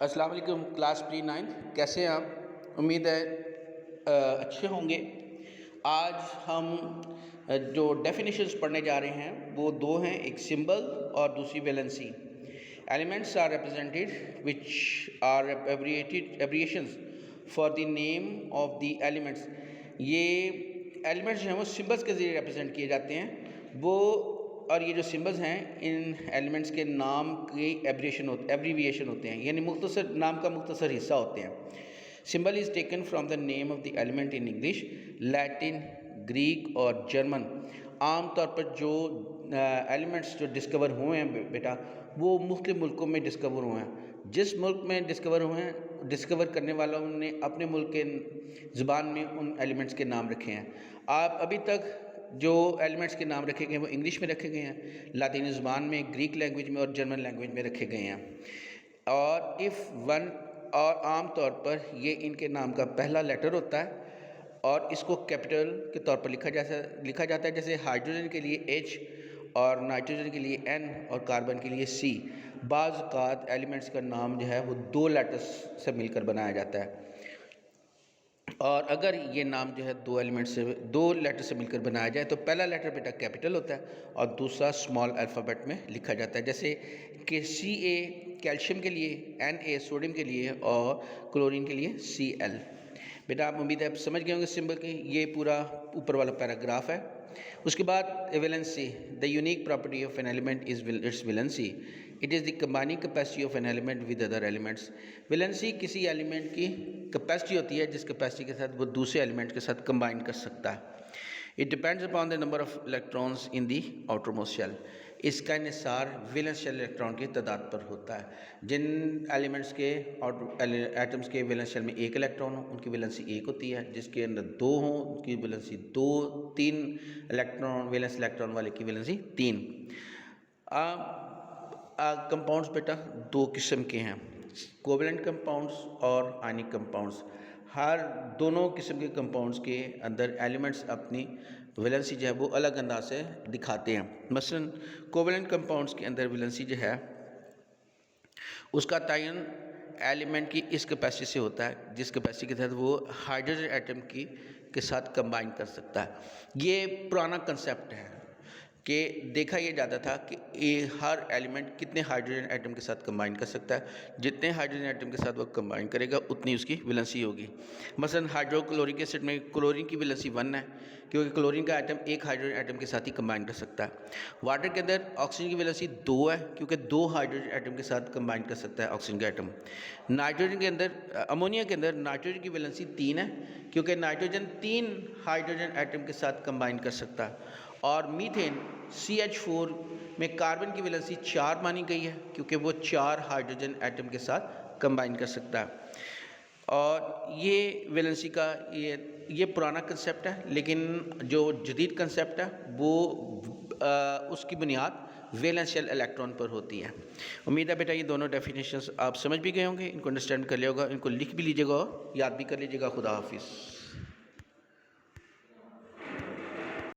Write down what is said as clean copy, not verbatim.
अस्सलाम वालेकुम class pre ninth, कैसे हैं आप? उम्मीद है अच्छे होंगे। आज हम जो डेफिनेशंस पढ़ने जा रहे हैं वो दो हैं, एक सिंबल और दूसरी valency. Elements are represented which are abbreviations for the name of the elements. ये एलिमेंट्स जो हैं वो सिंबल्स के ज़रिए रिप्रेजेंट किए जाते हैं वो, और ये जो सिंबल्स हैं इन एलिमेंट्स के नाम के एब्रीविएशन होते हैं, यानी मुख्तसर नाम का मुख्तसर हिस्सा होते हैं। Symbol is taken from the name of the element in English, Latin, Greek और जर्मन। आम तौर पर जो एलिमेंट्स जो डिस्कवर हुए हैं बेटा, वो मुख्तलिफ मुल्कों में डिस्कवर हुए हैं। जिस मुल्क में डिस्कवर हुए हैं, डिस्कवर करने वालों ने अपने मुल्क के ज़ुबान में उन एलिमेंट्स के नाम रखे हैं। आप अभी तक जो एलिमेंट्स के नाम रखे गए हैं वो इंग्लिश में रखे गए हैं, लातीनी ज़ुबान में, ग्रीक लैंग्वेज में और जर्मन लैंग्वेज में रखे गए हैं। और और आम तौर पर ये इनके नाम का पहला लेटर होता है और इसको कैपिटल के तौर पर लिखा जाता है, जैसे हाइड्रोजन के लिए H और नाइट्रोजन के लिए N और कार्बन के लिए C। बाज़ औक़ात एलिमेंट्स का नाम जो है वो दो लेटर्स से मिलकर बनाया जाता है, और अगर ये नाम जो है दो लेटर से मिलकर बनाया जाए तो पहला लेटर बेटा कैपिटल होता है और दूसरा स्मॉल अल्फ़ाबेट में लिखा जाता है, जैसे कि Ca कैल्शियम के लिए, Na सोडियम के लिए और क्लोरीन के लिए Cl। बेटा आप उम्मीद है आप समझ गए होंगे सिंबल की। ये पूरा ऊपर वाला पैराग्राफ है। उसके बाद valency, the unique property of an element is it's valency. It is the combining capacity of an element with other elements. Valency किसी एलिमेंट की कैपेसिटी होती है जिस कैपेसिटी के साथ वो दूसरे एलिमेंट के साथ कंबाइन कर सकता है। It depends upon the number of electrons in the outermost shell. इसका इंहिसार वैलेंस शेल इलेक्ट्रॉन की तादाद पर होता है। जिन एलिमेंट्स के एटम्स के वैलेंस शेल में एक इलेक्ट्रॉन हो उनकी वैलेंसी एक होती है, जिसके अंदर दो हों उनकी वैलेंसी दो, तीन इलेक्ट्रॉन वैलेंस इलेक्ट्रॉन वाले की वैलेंसी तीन। कंपाउंड्स बेटा दो किस्म के हैं, कोवलेंट कंपाउंड्स और आयनिक कंपाउंड्स। हर दोनों किस्म के कंपाउंड्स के अंदर एलिमेंट्स अपनी वैलेंसी जो है वो अलग अंदाज से दिखाते हैं। मसलन कोवलेंट कंपाउंड्स के अंदर वैलेंसी जो है उसका तयन एलिमेंट की इस कैपेसिटी से होता है जिस कैपेसिटी के तहत वो हाइड्रोजन एटम के साथ कंबाइन कर सकता है। ये पुराना कंसेप्ट है कि देखा ये जाता था कि हर एलिमेंट कितने हाइड्रोजन एटम के साथ कंबाइन कर सकता है, जितने हाइड्रोजन एटम के साथ वो कंबाइन करेगा उतनी उसकी वैलेंसी होगी। मसलन हाइड्रोक्लोरिक एसिड में क्लोरीन की वैलेंसी 1 है, क्योंकि क्लोरीन का एटम एक हाइड्रोजन एटम के साथ ही कंबाइन कर सकता है। वाटर के अंदर ऑक्सीजन की वैलेंसी 2 है, क्योंकि 2 हाइड्रोजन एटम के साथ कंबाइन कर सकता है ऑक्सीजन का एटम। नाइट्रोजन के अंदर, अमोनिया के अंदर नाइट्रोजन की वैलेंसी 3 है, क्योंकि नाइट्रोजन 3 हाइड्रोजन एटम के साथ कंबाइन कर सकता है। और मीथेन CH4 में कार्बन की वैलेंसी 4 मानी गई है, क्योंकि वो 4 हाइड्रोजन एटम के साथ कंबाइन कर सकता है। और ये वैलेंसी का ये पुराना कंसेप्ट है, लेकिन जो जदीद कंसेप्ट है वो उसकी बुनियाद वैलेंस शेल इलेक्ट्रॉन पर होती है। उम्मीद है बेटा ये दोनों डेफिनेशंस आप समझ भी गए होंगे, इनको अंडरस्टैंड कर लिया होगा, इनको लिख भी लीजिएगा और याद भी कर लीजिएगा। खुदा हाफिज़।